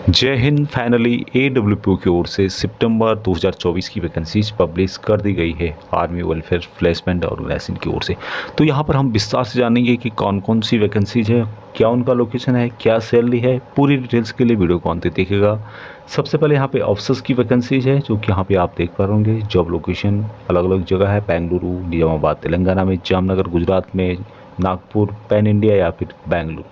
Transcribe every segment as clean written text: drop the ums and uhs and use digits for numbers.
जय Hind. Finally AWPO की ओर से सितंबर 2024 की वैकेंसीज पब्लिश कर दी गई है आर्मी वेलफेयर प्लेसमेंट ऑर्गेनाइजेशन की ओर से। तो यहाँ पर हम विस्तार से जानेंगे कि कौन कौन सी वैकेंसीज है, क्या उनका लोकेशन है, क्या सैलरी है। पूरी डिटेल्स के लिए वीडियो को अंत तक देखिएगा। सबसे पहले यहाँ पे ऑफिसर्स की वैकेंसीज है जो कि यहाँ पे आप देख पा रहे होंगे। जॉब लोकेशन अलग अलग जगह है, बेंगलुरु, निजामाबाद तेलंगाना में, जामनगर गुजरात में, नागपुर पैन इंडिया या फिर बेंगलुरु।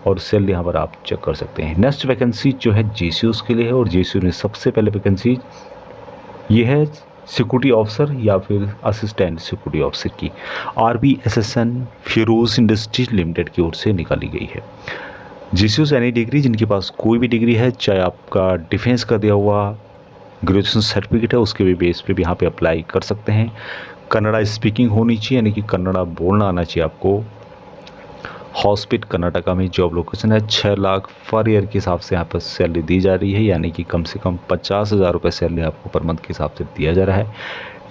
और सेल यहाँ पर आप चेक कर सकते हैं। नेक्स्ट वैकेंसी जो है GCUs के लिए है और GCU में सबसे पहले वैकेंसी ये है सिक्योरिटी ऑफिसर या फिर असिस्टेंट सिक्योरिटी ऑफिसर की। RBSSN फिरोज इंडस्ट्रीज लिमिटेड की ओर से निकाली गई है। GCUs एनी डिग्री, जिनके पास कोई भी डिग्री है, चाहे आपका डिफेंस का दिया हुआ ग्रेजुएशन सर्टिफिकेट है, उसके भी बेस पे भी यहाँ पे अप्लाई कर सकते हैं। कन्नड़ा स्पीकिंग होनी चाहिए, यानी कि कन्नड़ा बोलना आना चाहिए आपको। हॉस्पिट कर्नाटका में जॉब लोकेशन है। 6 लाख पर ईयर के हिसाब से यहाँ पर सैलरी दी जा रही है, यानी कि कम से कम 50,000 रुपये सैलरी आपको पर मंथ के हिसाब से दिया जा रहा है।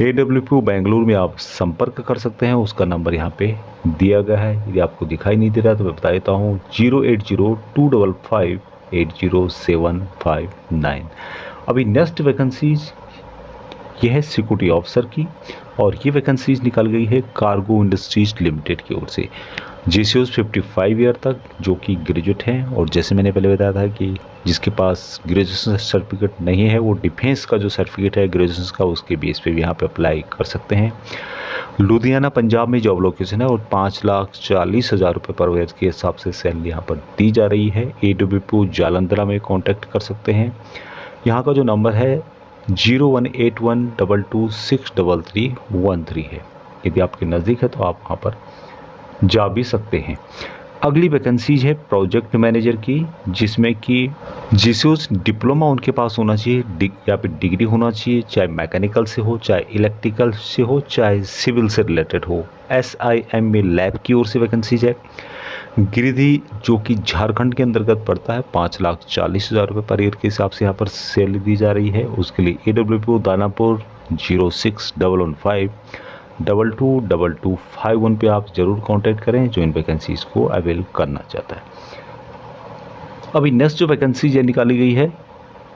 AWPO बेंगलुरु में आप संपर्क कर सकते हैं, उसका नंबर यहाँ पे दिया गया है। यदि आपको दिखाई नहीं दे रहा तो मैं बता देता हूँ, 08025580759। अभी नेक्स्ट वैकेंसीज ये है सिक्योरिटी ऑफिसर की, और ये वैकेंसीज निकल गई है कार्गो इंडस्ट्रीज लिमिटेड की ओर से। GCUs 55 ईयर तक जो कि ग्रेजुएट हैं, और जैसे मैंने पहले बताया था कि जिसके पास ग्रेजुएशन सर्टिफिकेट नहीं है वो डिफेंस का जो सर्टिफिकेट है ग्रेजुएशन का, उसके बेस पे भी यहाँ पे अप्लाई कर सकते हैं। लुधियाना पंजाब में जॉब लोकेशन है और 5,40,000 रुपये पर ईयर के हिसाब से सैलरी यहाँ पर दी जा रही है। AWPO जालंधरा में कॉन्टैक्ट कर सकते हैं। यहाँ का जो नंबर है 018122633313 है। यदि आपके नज़दीक है तो आप वहाँ पर जा भी सकते हैं। अगली वैकेंसीज है प्रोजेक्ट मैनेजर की, जिसमें कि GCUs डिप्लोमा उनके पास होना चाहिए या फिर डिग्री होना चाहिए, चाहे मैकेनिकल से हो, चाहे इलेक्ट्रिकल से हो, चाहे सिविल से रिलेटेड हो। SIM में लैब की ओर से वैकेंसीज है। गिरिडीह जो कि झारखंड के अंतर्गत पड़ता है, 5,40,000 रुपये पर ईयर के हिसाब से यहाँ पर सैलरी दी जा रही है। उसके लिए AWPO दानापुर 0611522251 पे आप ज़रूर कांटेक्ट करें जो इन वैकेंसीज़ को अवेल करना चाहता है। अभी नेक्स्ट जो वैकेंसीज निकाली गई है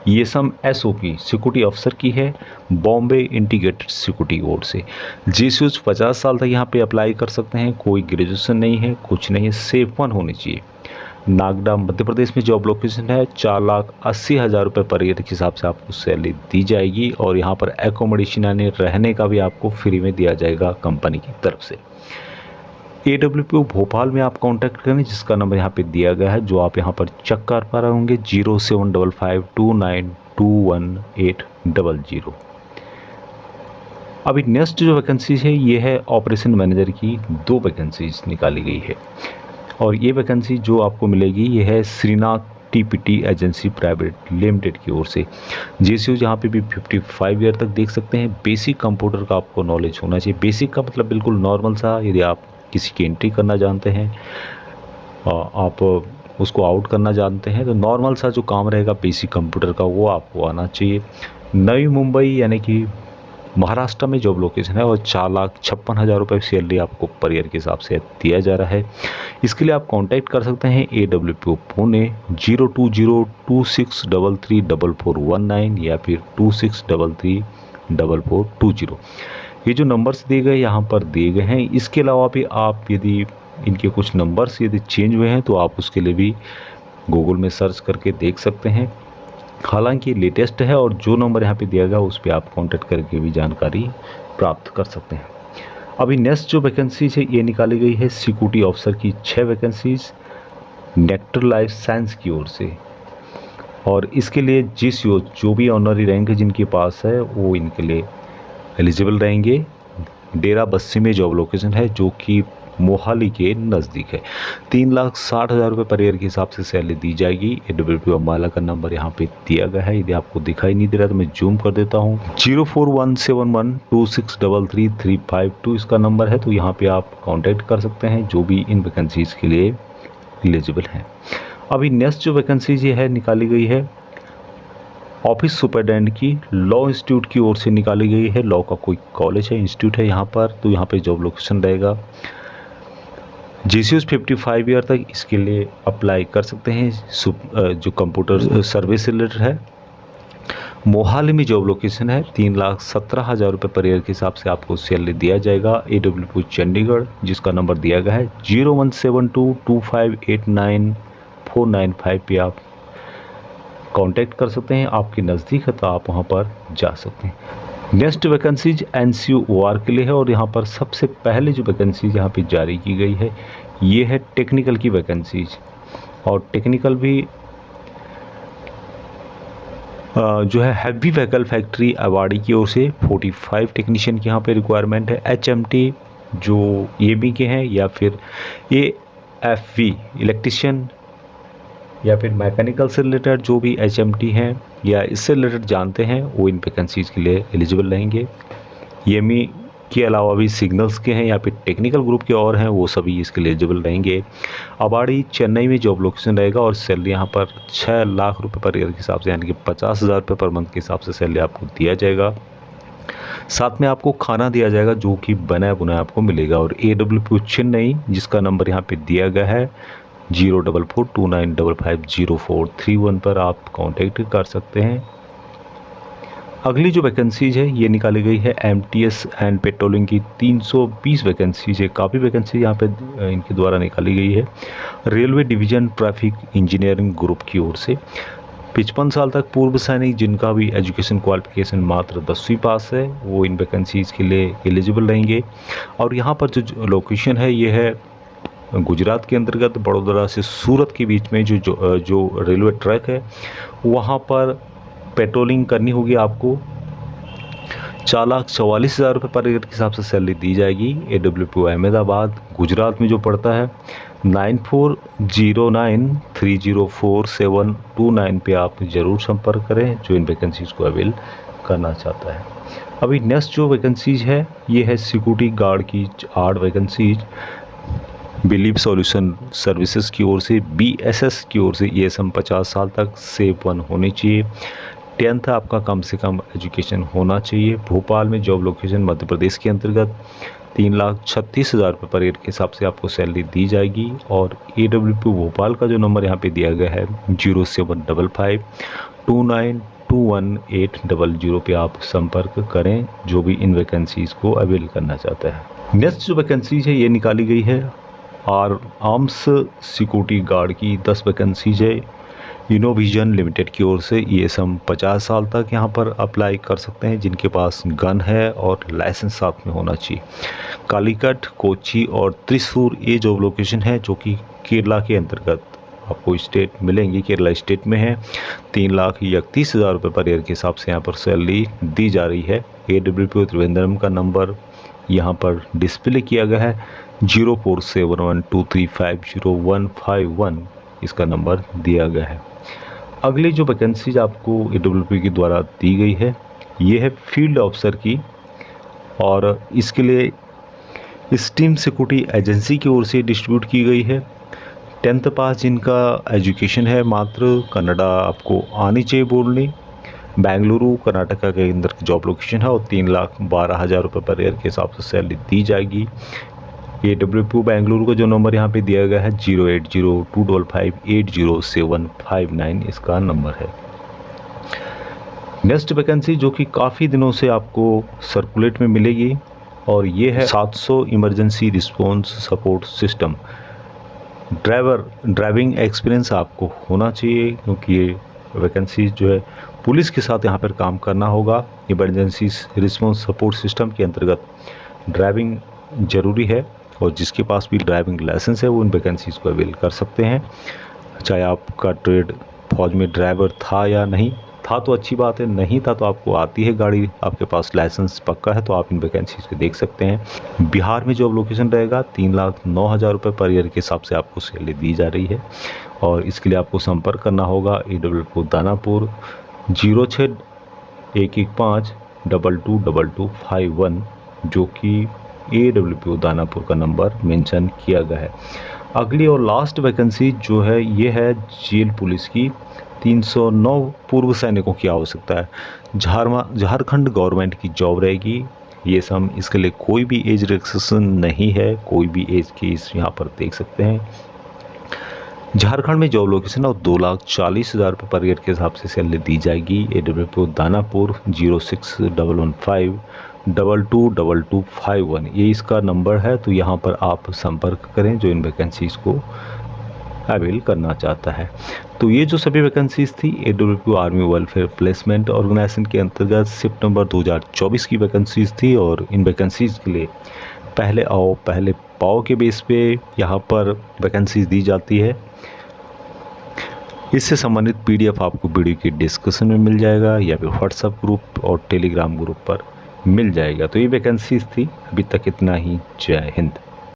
ये सम SOP सिक्योरिटी ऑफिसर की है, बॉम्बे इंटीग्रेटेड सिक्योरिटी ओर से। GCUs 50 साल तक यहाँ पे अप्लाई कर सकते हैं। कोई ग्रेजुएशन नहीं है, कुछ नहीं है, सेफ वन होनी चाहिए। नागदा मध्य प्रदेश में जॉब लोकेशन है। 4,80,000 रुपये पर ईयर के हिसाब से आपको सैलरी दी जाएगी, और यहाँ पर एकोमोडेशन यानी रहने का भी आपको फ्री में दिया जाएगा कंपनी की तरफ से। AWPO भोपाल में आप कांटेक्ट करें, जिसका नंबर यहाँ पे दिया गया है, जो आप यहाँ पर चेक कर पा रहे होंगे, 0755292180। अभी नेक्स्ट जो वैकेंसीज है ये है ऑपरेशन मैनेजर की। 2 वैकेंसीज निकाली गई है, और ये वैकेंसी जो आपको मिलेगी ये है Shrinath TPT agency private limited की ओर से। GCUs यहाँ पे भी 55 ईयर तक देख सकते हैं। बेसिक कंप्यूटर का आपको नॉलेज होना चाहिए। बेसिक का मतलब बिल्कुल नॉर्मल सा, यदि आप किसी की एंट्री करना जानते हैं, आप उसको आउट करना जानते हैं, तो नॉर्मल सा जो काम रहेगा बेसिक कंप्यूटर का वो आपको आना चाहिए। नई मुंबई यानी कि महाराष्ट्र में जॉब लोकेशन है, और 4,56,000 रुपये सैलरी आपको पर ईयर के हिसाब से दिया जा रहा है। इसके लिए आप कांटेक्ट कर सकते हैं AWPO पुणे 0202633419 या फिर 26334420। ये जो नंबर्स दिए गए यहाँ पर दिए गए हैं। इसके अलावा भी आप यदि इनके कुछ नंबर्स यदि चेंज हुए हैं तो आप उसके लिए भी गूगल में सर्च करके देख सकते हैं। हालांकि लेटेस्ट है, और जो नंबर यहाँ पे दिया गया उस पर आप कांटेक्ट करके भी जानकारी प्राप्त कर सकते हैं। अभी नेक्स्ट जो वैकेंसीज है ये निकाली गई है सिक्योरिटी ऑफिसर की। 6 वैकेंसीज नेक्टर लाइफ साइंस की ओर से, और इसके लिए GCU जो भी ऑनरी रैंक जिनके पास है वो इनके लिए एलिजिबल रहेंगे। डेरा बस्सी में जॉब लोकेशन है जो कि मोहाली के नज़दीक है। 3,60,000 रुपये पर ईयर के हिसाब से सैलरी दी जाएगी। AWPO अम्बाला का नंबर यहाँ पे दिया गया है। यदि आपको दिखाई नहीं दे रहा तो मैं जूम कर देता हूँ। 041712633352 इसका नंबर है, तो यहाँ पे आप कांटेक्ट कर सकते हैं जो भी इन वैकेंसीज़ के लिए एलिजिबल हैं। अभी नेक्स्ट जो वैकेंसीज ये है निकाली गई है ऑफिस सुपरडेंट की, लॉ इंस्टीट्यूट की ओर से निकाली गई है। लॉ का कोई कॉलेज है, इंस्टीट्यूट है यहाँ पर, तो यहाँ पे जॉब लोकेशन रहेगा जीसीएस 55 ईयर तक इसके लिए अप्लाई कर सकते हैं। जो कंप्यूटर सर्विस से रिलेटेड है। मोहाली में जॉब लोकेशन है। 3,17,000 रुपये पर ईयर के हिसाब से आपको सैलरी दिया जाएगा। AWP चंडीगढ़, जिसका नंबर दिया गया है 01722589 495 पे आप कांटेक्ट कर सकते हैं। आपके नज़दीक है तो आप वहां पर जा सकते हैं। नेक्स्ट वैकेंसीज NCOR के लिए है और यहाँ पर सबसे पहले जो वैकेंसीज यहाँ पे जारी की गई है ये है टेक्निकल की वैकेंसीज। और टेक्निकल भी जो है हैवी व्हीकल फैक्ट्री अवाड़ी की ओर से 45 टेक्नीशियन की यहाँ पे रिक्वायरमेंट है। HMT जो EB के हैं या फिर AFV इलेक्ट्रिशियन या फिर मैकेनिकल से रिलेटेड जो भी HMT हैं या इससे रिलेटेड जानते हैं वो इन वैकेंसीज़ के लिए एलिजिबल रहेंगे। EME के अलावा भी सिग्नल्स के हैं या फिर टेक्निकल ग्रुप के और हैं, वो सभी इसके लिए एलिजिबल रहेंगे। अवाड़ी चेन्नई में जॉब लोकेशन रहेगा और सैलरी यहाँ पर 6 लाख रुपए पर ईयर के हिसाब से यानी कि 50,000 रुपये पर मंथ के हिसाब से सैलरी आपको दिया जाएगा। साथ में आपको खाना दिया जाएगा जो कि बनाया बुनाया आपको मिलेगा। और AWP चेन्नई, जिसका नंबर यहाँ पे दिया गया है 0442955043 पर आप कांटेक्ट कर सकते हैं। अगली जो वैकेंसीज है ये निकाली गई है MTS एंड पेट्रोलिंग की 320 वैकेंसीज है। काफ़ी वैकेंसी यहाँ पे इनके द्वारा निकाली गई है। Railway division traffic engineering group की ओर से 55 साल तक पूर्व सैनिक जिनका भी एजुकेशन क्वालिफिकेशन मात्र 10वीं पास है वो इन वैकेंसीज़ के लिए एलिजिबल रहेंगे। और यहाँ पर जो लोकेशन है ये है गुजरात के अंतर्गत बड़ोदरा से सूरत के बीच में जो रेलवे ट्रैक है वहाँ पर पेट्रोलिंग करनी होगी आपको। 4,44,000 रुपये पर ईयर के हिसाब से सैलरी दी जाएगी। AWP अहमदाबाद गुजरात में जो पड़ता है 9409304729 पे आप ज़रूर संपर्क करें जो इन वैकेंसीज़ को अवेल करना चाहता है। अभी नेक्स्ट जो वैकेंसीज है ये है सिक्योरिटी गार्ड की 8 वैकेंसीज बिलीव सॉल्यूशन सर्विसेज की ओर से। BSS की ओर से ESM 50 साल तक सेव 1 होनी चाहिए। 10th आपका कम से कम एजुकेशन होना चाहिए। भोपाल में जॉब लोकेशन मध्य प्रदेश के अंतर्गत 3,36,000 रुपये पर ईयर के हिसाब से आपको सैलरी दी जाएगी। और AWP भोपाल का जो नंबर यहाँ पे दिया गया है 0755292180 पे आप संपर्क करें जो भी इन वैकेंसीज़ को अवेल करना चाहता है। नेक्स्ट जो वैकेंसीज है ये निकाली गई है आर्म्स सिक्योरिटी गार्ड की 10 वैकेंसीज है। इनोविजन लिमिटेड की ओर से ESM 50 साल तक यहाँ पर अप्लाई कर सकते हैं जिनके पास गन है और लाइसेंस साथ में होना चाहिए। कालीकट, कोची और त्रिशूर ये जॉब लोकेशन है जो कि केरला के अंतर्गत आपको स्टेट मिलेंगी, केरला स्टेट में है। 3,31,000 रुपये पर ईयर के हिसाब से यहाँ पर सैलरी दी जा रही है। AWP त्रिवेंद्रम का नंबर यहाँ पर डिस्प्ले किया गया है 0471235051 इसका नंबर दिया गया है। अगली जो वैकेंसीज आपको AWP के द्वारा दी गई है ये है फील्ड ऑफिसर की और इसके लिए स्टीम सिक्योरिटी एजेंसी की ओर से डिस्ट्रीब्यूट की गई है। 10th पास जिनका एजुकेशन है मात्र कन्नडा आपको आनी चाहिए बोलनी। बेंगलुरु कर्नाटका के अंदर जॉब लोकेशन है और 3,12,000 रुपये पर ईयर के हिसाब से सैलरी दी जाएगी। AWP बेंगलुरु का जो नंबर यहाँ पे दिया गया है 0802558079 इसका नंबर है। नेक्स्ट वैकेंसी जो कि काफ़ी दिनों से आपको सर्कुलेट में मिलेगी और ये है 700 emergency response support system. Driving experience आपको होना चाहिए क्योंकि ये वैकेंसी जो है पुलिस के साथ यहाँ पर काम करना होगा। इमरजेंसी रिस्पॉन्स सपोर्ट सिस्टम के अंतर्गत ड्राइविंग ज़रूरी है और जिसके पास भी ड्राइविंग लाइसेंस है वो इन वैकेंसीज़ को अवेल कर सकते हैं। चाहे आपका ट्रेड फौज में ड्राइवर था या नहीं था तो अच्छी बात है, नहीं था तो आपको आती है गाड़ी, आपके पास लाइसेंस पक्का है तो आप इन वैकेंसीज़ को देख सकते हैं। बिहार में जॉब लोकेशन रहेगा 3,09,000 रुपये पर ईयर के हिसाब से आपको सैलरी दी जा रही है और इसके लिए आपको संपर्क करना होगा AWP दानापुर 0611522251 जो कि AWP दानापुर का नंबर मेंशन किया गया है। अगली और लास्ट वैकेंसी जो है ये है जेल पुलिस की 309 पूर्व सैनिकों की आवश्यकता है। झारखंड गवर्नमेंट की जॉब रहेगी। ये सम इसके लिए कोई भी एज रिस्ट्रिक्शन नहीं है, कोई भी एज की इस यहाँ पर देख सकते हैं। झारखंड में जॉब लोकेशन और 2,40,000 रुपये पर ईयर के हिसाब से सैलरी दी जाएगी। AWPO दानापुर 0611522251 ये इसका नंबर है। तो यहाँ पर आप संपर्क करें जो इन वैकेंसीज़ को अवेल करना चाहता है। तो ये जो सभी वैकेंसीज़ थी AWPO army welfare placement organisation के अंतर्गत सितंबर 2024 की वैकेंसीज़ थी और इन वैकेंसीज़ के लिए पहले आओ पहले पाओ के बेस पे यहाँ पर वैकेंसीज़ दी जाती है। इससे संबंधित PDF आपको वीडियो की डिस्क्रिप्शन में मिल जाएगा या फिर व्हाट्सएप ग्रुप और टेलीग्राम ग्रुप पर मिल जाएगा। तो ये वैकेंसीज़ थी, अभी तक इतना ही। जय हिंद।